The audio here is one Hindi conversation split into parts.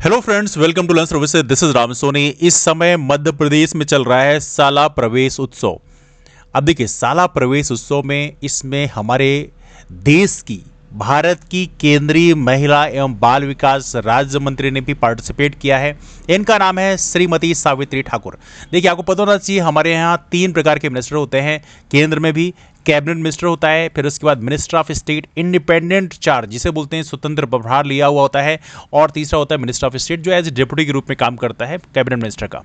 Hello friends, welcome to lunch services. This is Ram Soni. इस समय मध्य प्रदेश में चल रहा है शाला प्रवेश उत्सव। अब देखिए, शाला प्रवेश उत्सव में इसमें हमारे देश की, भारत की केंद्रीय महिला एवं बाल विकास राज्य मंत्री ने भी पार्टिसिपेट किया है। इनका नाम है श्रीमती सावित्री ठाकुर। देखिए, आपको पता होना चाहिए हमारे यहाँ 3 प्रकार के मिनिस्टर होते हैं। केंद्र में भी कैबिनेट मिनिस्टर होता है, फिर उसके बाद minister of state independent charge जिसे बोलते हैं, स्वतंत्र प्रभार लिया हुआ होता है, और तीसरा होता है मिनिस्टर ऑफ स्टेट जो एज डिप्टी के रूप में काम करता है कैबिनेट मिनिस्टर का।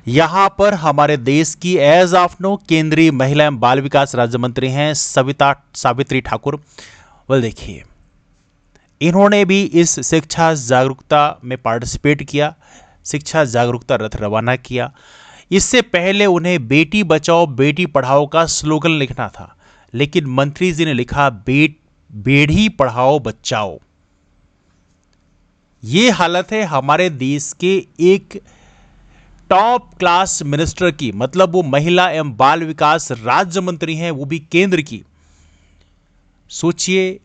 यहां पर हमारे देश की एज ऑफ नो केंद्रीय महिला एवं बाल विकास राज्य मंत्री हैं सावित्री ठाकुर। वेल, देखिए, इन्होंने भी इस शिक्षा जागरूकता में पार्टिसिपेट किया, शिक्षा जागरूकता रथ रवाना किया। इससे पहले उन्हें बेटी बचाओ बेटी पढ़ाओ का स्लोगन लिखना था, लेकिन मंत्री जी ने लिखा बेड़ी पढ़ाओ बचाओ। ये हालत है हमारे देश के एक टॉप क्लास मिनिस्टर की, मतलब वो महिला एवं बाल विकास राज्य मंत्री हैं, वो भी केंद्र की। सोचिए,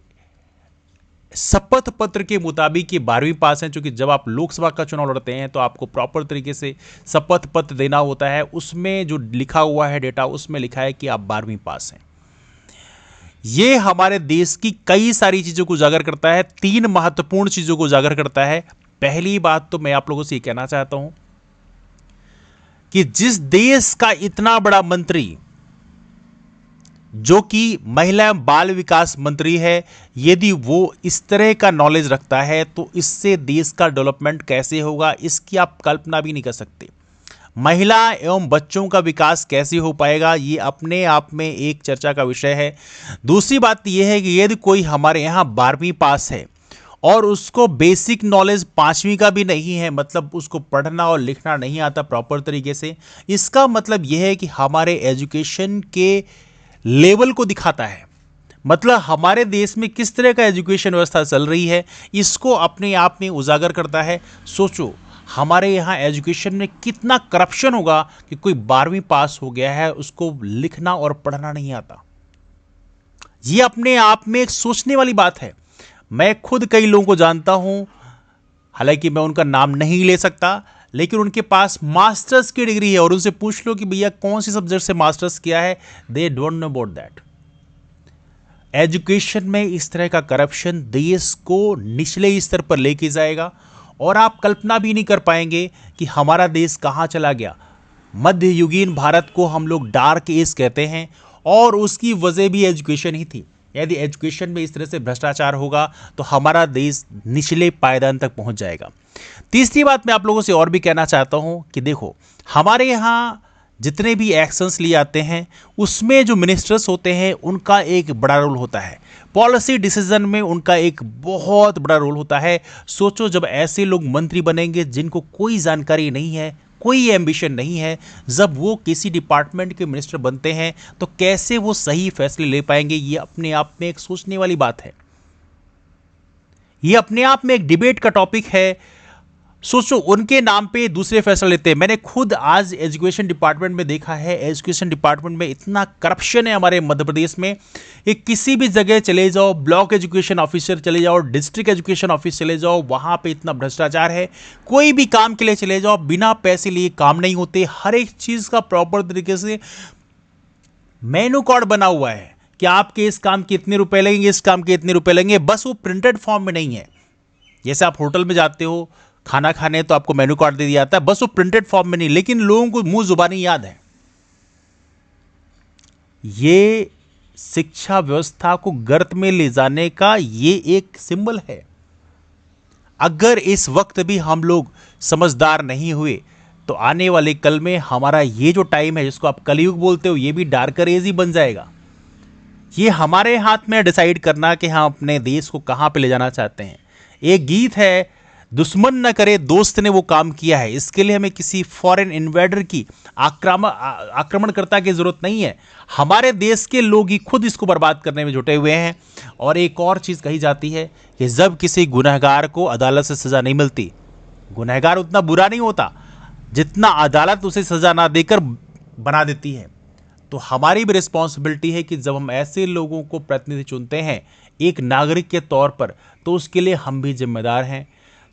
शपथ पत्र के मुताबिक ये 12वीं पास हैं, क्योंकि जब आप लोकसभा का चुनाव लड़ते हैं तो आपको प्रॉपर तरीके से शपथ पत्र देना होता है। उसमें जो लिखा हुआ है डेटा, उसमें लिखा है कि आप 12वीं पास हैं। ये हमारे देश की कई सारी चीजों को उजागर करता है, 3 महत्वपूर्ण चीजों को उजागर करता है। पहली बात तो मैं आप लोगों से ये कहना चाहता हूं कि जिस देश का इतना बड़ा मंत्री, जो कि महिला एवं बाल विकास मंत्री है, यदि वो इस तरह का नॉलेज रखता है तो इससे देश का डेवलपमेंट कैसे होगा, इसकी आप कल्पना भी नहीं कर सकते। महिला एवं बच्चों का विकास कैसे हो पाएगा, ये अपने आप में एक चर्चा का विषय है। दूसरी बात यह है कि यदि कोई हमारे यहाँ 12वीं पास है और उसको बेसिक नॉलेज 5वीं का भी नहीं है, मतलब उसको पढ़ना और लिखना नहीं आता प्रॉपर तरीके से, इसका मतलब यह है कि हमारे एजुकेशन के लेवल को दिखाता है। मतलब हमारे देश में किस तरह का एजुकेशन व्यवस्था चल रही है, इसको अपने आप में उजागर करता है। सोचो, हमारे यहाँ एजुकेशन में कितना करप्शन होगा कि कोई 12वीं पास हो गया है, उसको लिखना और पढ़ना नहीं आता। यह अपने आप में एक सोचने वाली बात है। मैं खुद कई लोगों को जानता हूं, हालांकि मैं उनका नाम नहीं ले सकता, लेकिन उनके पास मास्टर्स की डिग्री है, और उनसे पूछ लो कि भैया कौन सी सब्जेक्ट से मास्टर्स किया है, they don't know about that. Education में इस तरह का करप्शन देश को निचले स्तर पर लेके जाएगा, और आप कल्पना भी नहीं कर पाएंगे कि हमारा देश कहां चला गया। मध्ययुगीन भारत को हम लोग डार्क एज कहते हैं, और उसकी वजह भी एजुकेशन ही थी। यदि एजुकेशन में इस तरह से भ्रष्टाचार होगा तो हमारा देश निचले पायदान तक पहुंच जाएगा। तीसरी बात मैं आप लोगों से और भी कहना चाहता हूं कि देखो, हमारे यहाँ जितने भी एक्शंस लिए जाते हैं उसमें जो मिनिस्टर्स होते हैं उनका एक बड़ा रोल होता है। पॉलिसी डिसीजन में उनका एक बहुत बड़ा रोल होता है। सोचो, जब ऐसे लोग मंत्री बनेंगे जिनको कोई जानकारी नहीं है, कोई एम्बिशन नहीं है, जब वो किसी डिपार्टमेंट के मिनिस्टर बनते हैं तो कैसे वो सही फैसले ले पाएंगे। ये अपने आप में एक सोचने वाली बात है। ये अपने आप में एक डिबेट का टॉपिक है। सोचो, उनके नाम पे दूसरे फैसला लेते हैं। मैंने खुद आज एजुकेशन डिपार्टमेंट में देखा है, एजुकेशन डिपार्टमेंट में इतना करप्शन है हमारे मध्य प्रदेश में। एक किसी भी जगह चले जाओ, ब्लॉक एजुकेशन ऑफिसर चले जाओ, डिस्ट्रिक्ट एजुकेशन ऑफिस चले जाओ, वहां पे इतना भ्रष्टाचार है। कोई भी काम के लिए चले जाओ, बिना पैसे लिए काम नहीं होते। हर एक चीज का प्रॉपर तरीके से मेनू कार्ड बना हुआ है कि आपके इस काम के इतने रुपए लगेंगे, इस काम के इतने रुपए लगेंगे, बस वो प्रिंटेड फॉर्म में नहीं है। जैसे आप होटल में जाते हो खाना खाने तो आपको मेनू कार्ड दे दिया जाता है, बस वो प्रिंटेड फॉर्म में नहीं, लेकिन लोगों को मुंह जुबानी याद है। ये शिक्षा व्यवस्था को गर्त में ले जाने का ये एक सिंबल है। अगर इस वक्त भी हम लोग समझदार नहीं हुए तो आने वाले कल में हमारा ये जो टाइम है, जिसको आप कलयुग बोलते हो, ये भी डार्कर एज ही बन जाएगा। ये हमारे हाथ में डिसाइड करना कि हम अपने देश को कहां पे ले जाना चाहते हैं। एक गीत है, दुश्मन न करे दोस्त ने वो काम किया है। इसके लिए हमें किसी फॉरेन इन्वेडर की आक्रमणकर्ता की जरूरत नहीं है। हमारे देश के लोग ही खुद इसको बर्बाद करने में जुटे हुए हैं। और एक और चीज कही जाती है कि जब किसी गुनहगार को अदालत से सजा नहीं मिलती, गुनहगार उतना बुरा नहीं होता जितना अदालत उसे सजा ना देकर बना देती है। तो हमारी भी रिस्पॉन्सिबिलिटी है कि जब हम ऐसे लोगों को प्रतिनिधि चुनते हैं एक नागरिक के तौर पर, तो उसके लिए हम भी जिम्मेदार हैं।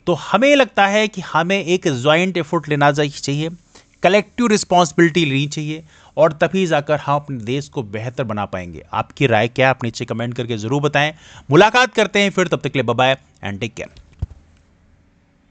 तो हमें लगता है कि हमें एक ज्वाइंट एफर्ट लेना चाहिए, कलेक्टिव रिस्पॉन्सिबिलिटी लेनी चाहिए, और तभी जाकर हम अपने देश को बेहतर बना पाएंगे। आपकी राय क्या है आप नीचे कमेंट करके जरूर बताएं। मुलाकात करते हैं फिर, तब तक के लिए bye bye and take care.